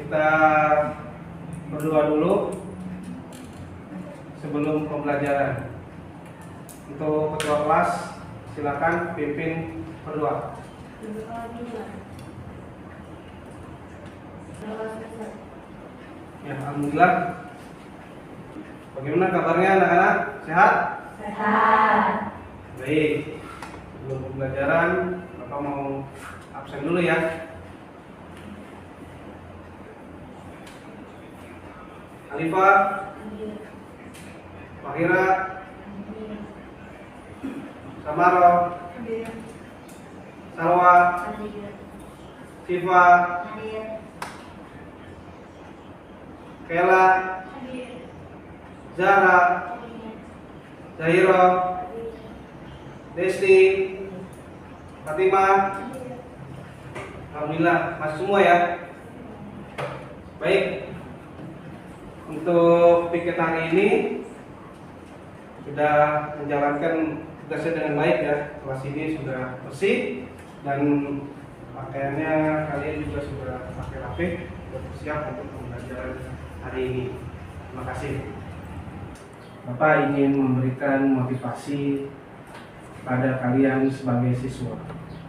kita berdoa dulu sebelum pembelajaran. Untuk ketua kelas, silakan pimpin berdoa. Ya, alhamdulillah. Bagaimana kabarnya anak-anak? Sehat? Sehat. Baik. Sebelum pembelajaran, Bapak mau absen dulu ya. Alifah, Fahira, Samaro, Salwa, Siva, Kela, Zara, Zahiro, Desti, Fatimah. Alhamdulillah, masih semua ya. Baik. Untuk piket hari ini sudah menjalankan tugasnya dengan baik ya. Kelas ini sudah bersih dan pakaiannya kalian juga sudah pakai rapi, bersiap untuk pembelajaran hari ini. Terima kasih. Bapak ingin memberikan motivasi pada kalian sebagai siswa.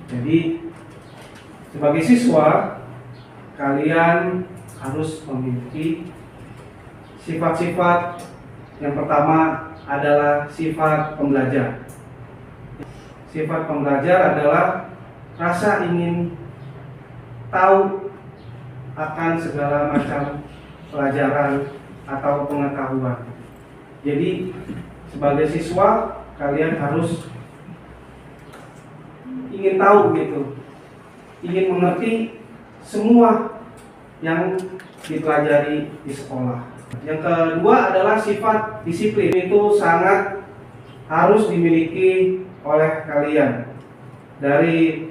Jadi sebagai siswa kalian harus memiliki sifat-sifat. Yang pertama adalah sifat pembelajar. Sifat pembelajar adalah rasa ingin tahu akan segala macam pelajaran atau pengetahuan. Jadi sebagai siswa kalian harus ingin tahu gitu, ingin mengerti semua yang dipelajari di sekolah. Yang kedua adalah sifat disiplin. Itu sangat harus dimiliki oleh kalian. Dari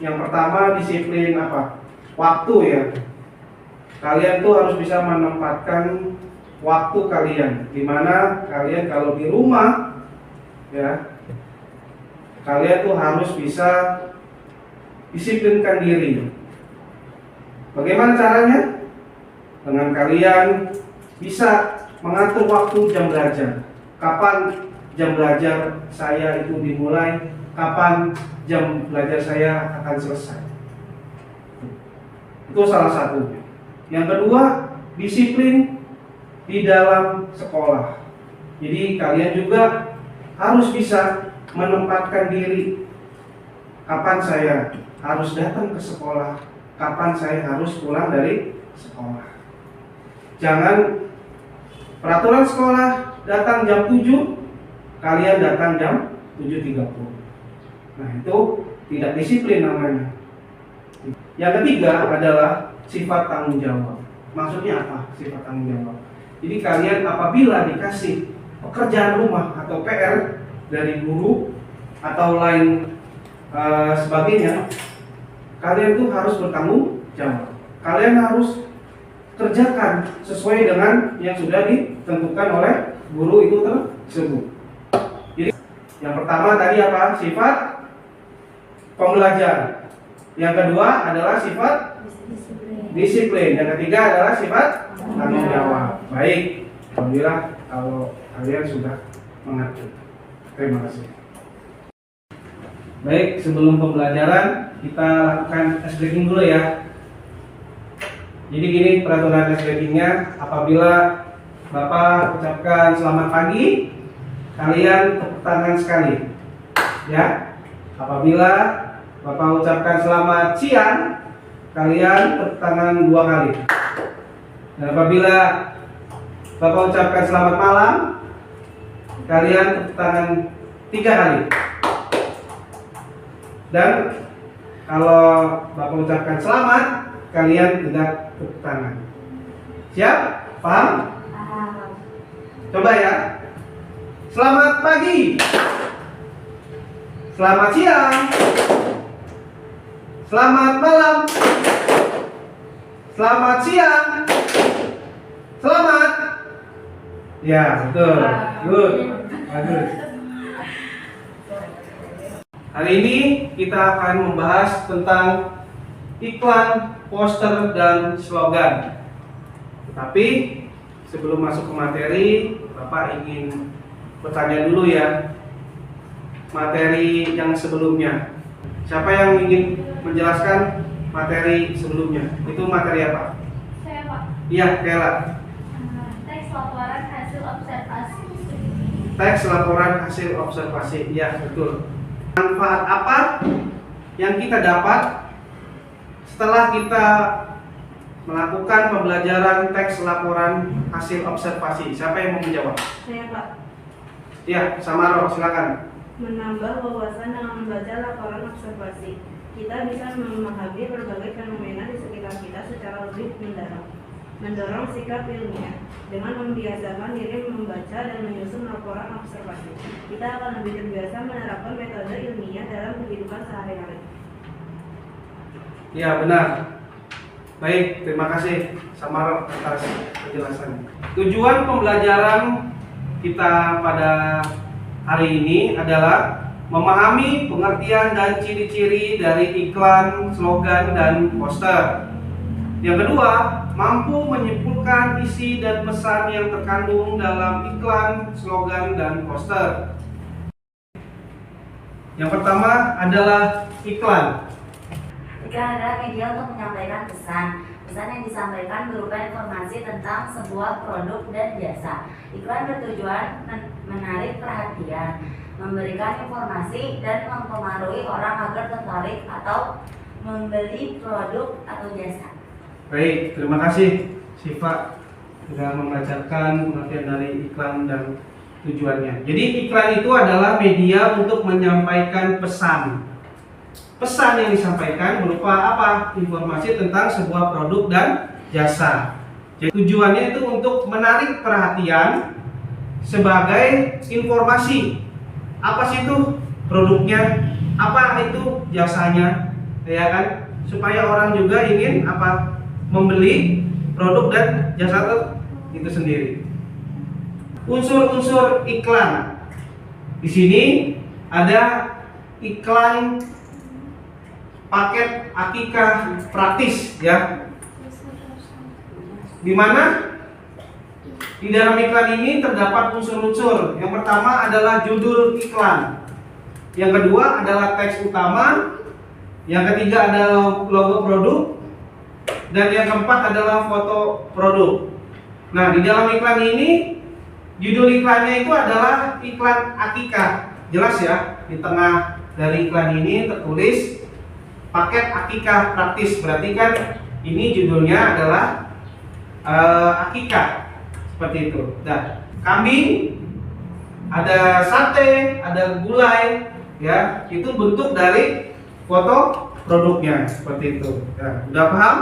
yang pertama disiplin apa? Waktu ya. Kalian tuh harus bisa menempatkan waktu kalian. Dimana kalian kalau di rumah ya, kalian tuh harus bisa disiplinkan diri. Bagaimana caranya? Dengan kalian bisa mengatur waktu jam belajar. Kapan jam belajar saya itu dimulai, kapan jam belajar saya akan selesai. Itu salah satu. Yang kedua, disiplin di dalam sekolah. Jadi kalian juga harus bisa menempatkan diri. Kapan saya harus datang ke sekolah, kapan saya harus pulang dari sekolah. Jangan peraturan sekolah datang jam 7, kalian datang jam 7.30. Nah, itu tidak disiplin namanya. Yang ketiga adalah sifat tanggung jawab. Maksudnya apa sifat tanggung jawab? Jadi kalian apabila dikasih pekerjaan rumah atau PR dari guru atau lain sebagainya, kalian tuh harus bertanggung jawab. Kalian harus kerjakan sesuai dengan yang sudah ditentukan oleh guru itu tersebut. Jadi yang pertama tadi apa? Sifat pembelajar. Yang kedua adalah sifat disiplin. Yang ketiga adalah sifat tanggung jawab. Baik, alhamdulillah kalau kalian sudah mengerti. Terima kasih. Baik, sebelum pembelajaran kita lakukan ice breaking dulu ya. Jadi gini peraturan ice breakingnya, apabila Bapak ucapkan selamat pagi, kalian tepuk tangan sekali ya. Apabila Bapak ucapkan selamat siang, kalian tepuk tangan 2 kali. Dan apabila Bapak ucapkan selamat malam, kalian tepuk tangan 3 kali. Dan kalau Bapak ucapkan selamat, kalian tegak tepuk tangan. Siap? Paham? Paham. Coba ya. Selamat pagi. Selamat siang. Selamat malam. Selamat siang. Selamat. Ya, betul. Good. Bagus. Hari ini kita akan membahas tentang iklan, poster, dan slogan. Tetapi sebelum masuk ke materi, Bapak ingin bertanya dulu ya, materi yang sebelumnya. Siapa yang ingin menjelaskan materi sebelumnya? Itu materi apa? Saya Pak. Iya, Kela. Teks laporan hasil observasi. Teks laporan hasil observasi. Iya, betul. Manfaat apa yang kita dapat setelah kita melakukan pembelajaran teks laporan hasil observasi? Siapa yang mau menjawab? Saya Pak. Ya, Samaro, silakan. Menambah wawasan dengan membaca laporan observasi. Kita bisa memahami berbagai fenomena di sekitar kita secara lebih mendalam. Mendorong sikap ilmiah dengan membiasakan diri membaca dan menyusun laporan observasi. Kita akan lebih terbiasa menerapkan metode ilmiah dalam kehidupan sehari-hari. Ya, benar. Baik, terima kasih Samaro atas penjelasannya. Tujuan pembelajaran kita pada hari ini adalah memahami pengertian dan ciri-ciri dari iklan, slogan, dan poster. Yang kedua, mampu menyimpulkan isi dan pesan yang terkandung dalam iklan, slogan, dan poster. Yang pertama adalah iklan. Iklan adalah media untuk menyampaikan pesan. Pesan yang disampaikan berupa informasi tentang sebuah produk dan jasa. Iklan bertujuan menarik perhatian, memberikan informasi, dan mempengaruhi orang agar tertarik atau membeli produk atau jasa. Baik, terima kasih Siva sudah membacakan pengertian dari iklan dan tujuannya. Jadi iklan itu adalah media untuk menyampaikan pesan. Pesan yang disampaikan berupa apa? Informasi tentang sebuah produk dan jasa. Jadi tujuannya itu untuk menarik perhatian sebagai informasi. Apa sih itu produknya? Apa itu jasanya? Ya kan? Supaya orang juga ingin apa? Membeli produk dan jasa itu sendiri. Unsur-unsur iklan. Di sini ada iklan paket akikah praktis ya. Di mana di dalam iklan ini terdapat unsur-unsur. Yang pertama adalah judul iklan. Yang kedua adalah teks utama. Yang ketiga adalah logo produk. Dan yang keempat adalah foto produk. Nah, di dalam iklan ini judul iklannya itu adalah iklan akikah. Jelas ya, di tengah dari iklan ini tertulis paket akikah praktis. Berarti kan ini judulnya adalah akikah. Seperti itu. Nah, kambing, ada sate, ada gulai, ya, itu bentuk dari foto produknya. Seperti itu. Ya, udah paham?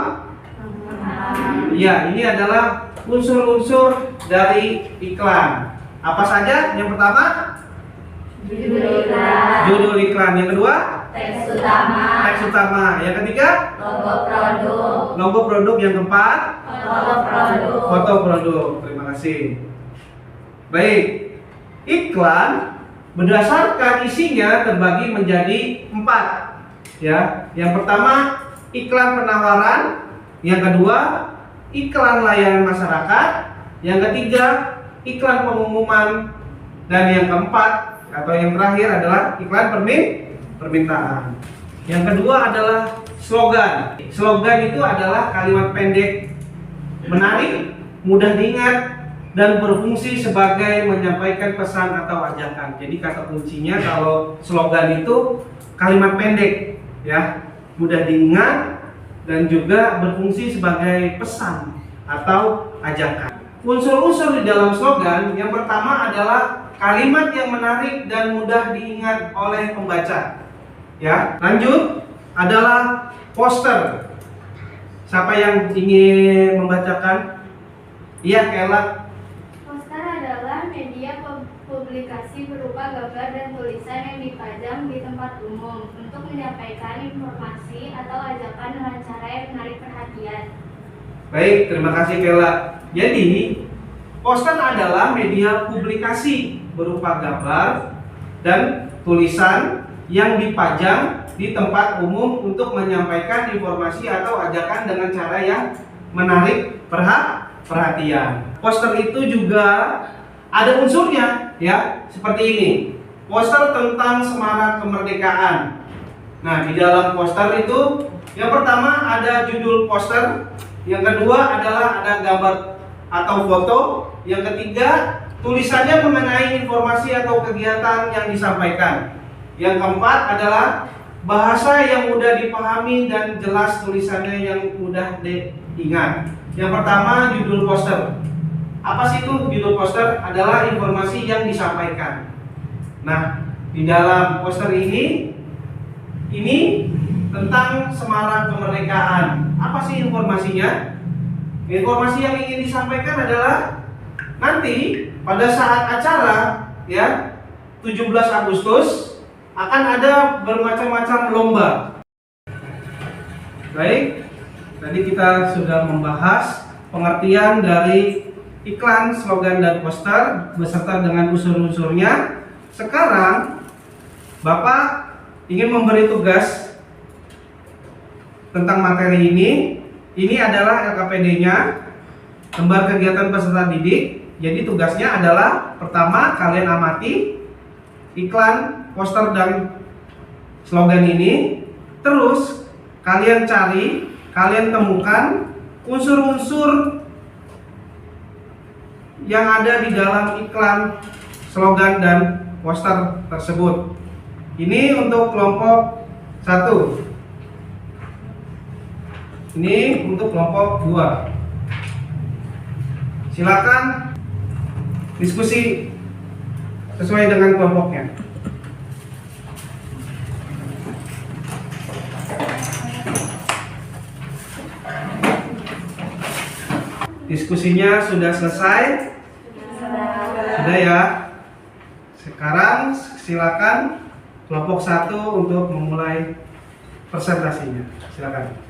Ya, ini adalah unsur-unsur dari iklan. Apa saja? Yang pertama, Judul iklan. judul iklan. Yang kedua, Teks utama. teks utama. Yang ketiga, Logo produk. logo produk. Yang keempat, Foto produk. foto produk. Terima kasih. Baik, iklan berdasarkan isinya terbagi menjadi 4. Ya, yang pertama iklan penawaran. Yang kedua, iklan layanan masyarakat. Yang ketiga, iklan pengumuman. Dan yang keempat atau yang terakhir adalah iklan permintaan. Yang kedua adalah slogan. Slogan itu adalah kalimat pendek, menarik, mudah diingat, dan berfungsi sebagai menyampaikan pesan atau ajakan. Jadi kata kuncinya kalau slogan itu kalimat pendek, ya, mudah diingat, dan juga berfungsi sebagai pesan atau ajakan. Unsur-unsur di dalam slogan yang pertama adalah kalimat yang menarik dan mudah diingat oleh pembaca. Ya, lanjut adalah poster. Siapa yang ingin membacakan? Iya, Kela. Poster adalah media publikasi berupa gambar dan tulisan yang dipajang di tempat umum untuk menyampaikan informasi atau ajakan dengan cara yang menarik perhatian. Baik, terima kasih Kela. Jadi, poster adalah media publikasi berupa gambar dan tulisan yang dipajang di tempat umum untuk menyampaikan informasi atau ajakan dengan cara yang menarik perhatian. Poster itu juga ada unsurnya, ya, seperti ini. Poster tentang Semarak Kemerdekaan. Nah, di dalam poster itu yang pertama ada judul poster, yang kedua adalah ada gambar atau foto, yang ketiga tulisannya mengenai informasi atau kegiatan yang disampaikan. Yang keempat adalah bahasa yang mudah dipahami dan jelas tulisannya yang mudah diingat. Yang pertama judul poster. Apa sih itu judul poster? Adalah informasi yang disampaikan. Nah, di dalam poster ini tentang Semarak Kemerdekaan. Apa sih informasinya? Informasi yang ingin disampaikan adalah nanti pada saat acara, ya, 17 Agustus akan ada bermacam-macam lomba. Baik, tadi kita sudah membahas pengertian dari iklan, slogan, dan poster beserta dengan unsur-unsurnya. Sekarang Bapak ingin memberi tugas tentang materi ini. Ini adalah LKPD-nya, lembar kegiatan peserta didik. Jadi tugasnya adalah pertama kalian amati iklan, poster, dan slogan ini. Terus kalian cari, kalian temukan unsur-unsur yang ada di dalam iklan, slogan, dan poster tersebut. Ini untuk kelompok 1. Ini untuk kelompok 2. Silakan diskusi sesuai dengan kelompoknya. Diskusinya sudah selesai? Sudah ya. Sekarang silakan kelompok 1 untuk memulai presentasinya. Silakan.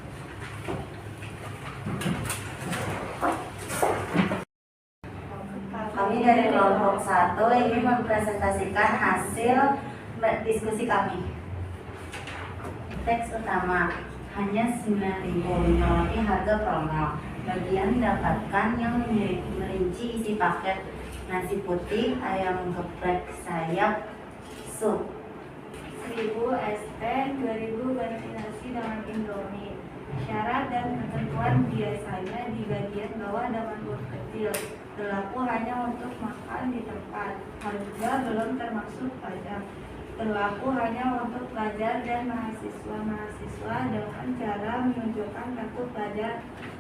Kami dari kelompok 1 ingin mempresentasikan hasil diskusi kami. Teks utama, hanya 9.000 menyoroti harga promo. Bagian mendapatkan yang merinci isi paket nasi putih, ayam geprek sayap, sup 1000 ST, 2000 ganti nasi dengan Indomie. Syarat dan ketentuan biasanya di bagian bawah dengan huruf kecil. Berlaku hanya untuk makan di tempat. Harga belum termasuk pajak. Berlaku hanya untuk pelajar dan mahasiswa dengan cara menunjukkan kartu pelajar.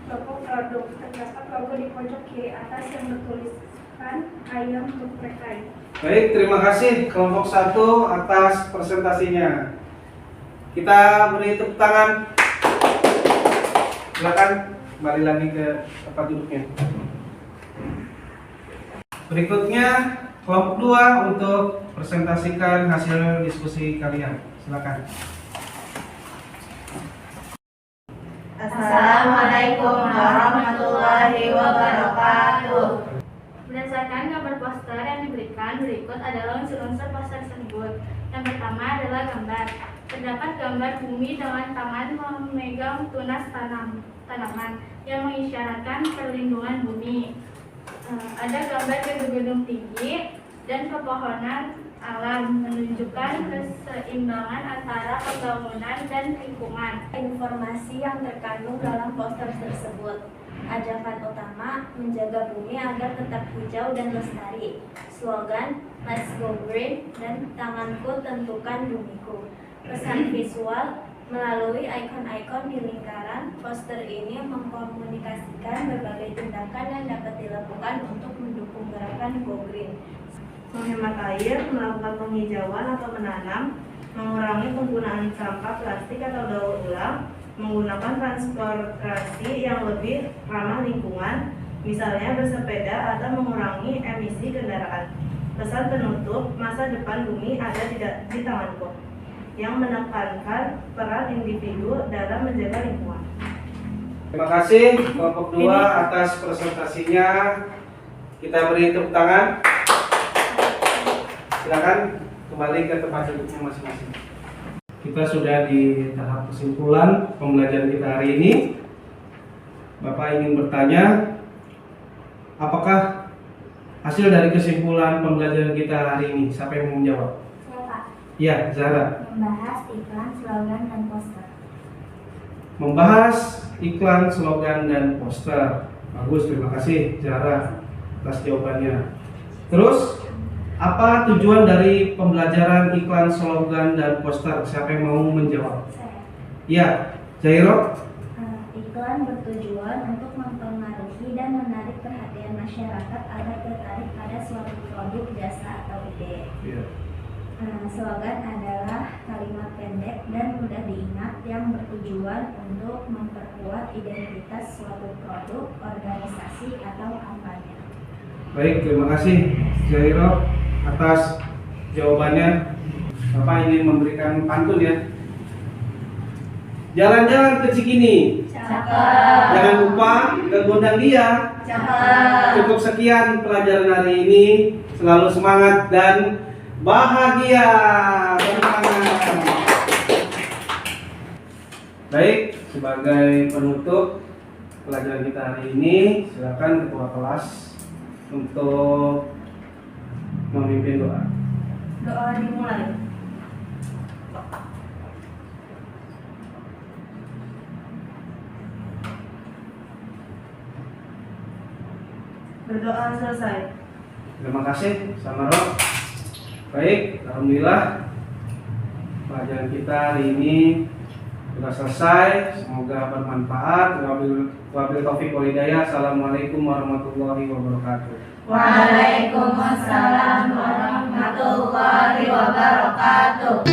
Logo produk, terdapat logo di pojok kiri atas yang bertuliskan ayam geprek. Baik, terima kasih kelompok 1 atas presentasinya. Kita beri tepuk tangan. Silakan kembali lagi ke tempat duduknya. Berikutnya kelompok 2 untuk presentasikan hasil diskusi kalian. Silakan. Assalamualaikum warahmatullahi wabarakatuh. Berdasarkan gambar poster yang diberikan, berikut adalah unsur-unsur poster tersebut. Yang pertama adalah gambar. Terdapat gambar bumi dengan tangan memegang tunas tanaman yang mengisyaratkan perlindungan bumi. Ada gambar gedung-gedung tinggi dan pepohonan alam menunjukkan keseimbangan antara pembangunan dan lingkungan. Informasi yang terkandung dalam poster tersebut. Ajakan utama, menjaga bumi agar tetap hijau dan lestari. Slogan, Let's Go Green, dan tanganku tentukan bumiku. Pesan visual, melalui ikon-ikon di lingkaran, poster ini mengkomunikasikan berbagai tindakan yang dapat dilakukan untuk mendukung gerakan Go Green. Menghemat air, melakukan penghijauan atau menanam, mengurangi penggunaan sampah plastik atau daur ulang, menggunakan transportasi yang lebih ramah lingkungan, misalnya bersepeda atau mengurangi emisi kendaraan. Pesan penutup, masa depan bumi ada di tanganku, yang menekankan peran individu dalam menjaga lingkungan. Terima kasih kelompok 2 atas presentasinya. Kita beri tepuk tangan. Silakan kembali ke tempat duduknya masing-masing. Kita sudah di tahap kesimpulan pembelajaran kita hari ini. Bapak ingin bertanya, Apakah hasil dari kesimpulan pembelajaran kita hari ini? Siapa yang mau menjawab? Saya Pak. Ya, Zara. Membahas iklan, slogan, dan poster. Membahas iklan, slogan, dan poster. Bagus, terima kasih Zara atas jawabannya. Terus, apa tujuan dari pembelajaran iklan, slogan, dan poster? Siapa yang mau menjawab? Saya. Ya, Jairo. Iklan bertujuan untuk mempengaruhi dan menarik perhatian masyarakat agar tertarik pada suatu produk, jasa, atau ide. Ya. Slogan adalah kalimat pendek dan mudah diingat yang bertujuan untuk memperkuat identitas suatu produk, organisasi, atau kampanye. Baik, terima kasih Jairo atas jawabannya. Bapak ingin memberikan pantun ya. Jalan-jalan ke Cikini, Cakep. jangan lupa ke Gondang Dia. Cakep. Cukup sekian pelajaran hari ini. Selalu semangat dan bahagia. Tepuk tangan. Baik, sebagai penutup pelajaran kita hari ini, silakan ketua kelas untuk memimpin doa. Doa dimulai. Berdoa selesai. Terima kasih, Samaro. Baik, alhamdulillah pelajaran kita hari ini sudah selesai. Semoga bermanfaat. Wabil taufiq wal hidayah. Assalamualaikum warahmatullahi wabarakatuh. Waalaikumsalam warahmatullahi wabarakatuh.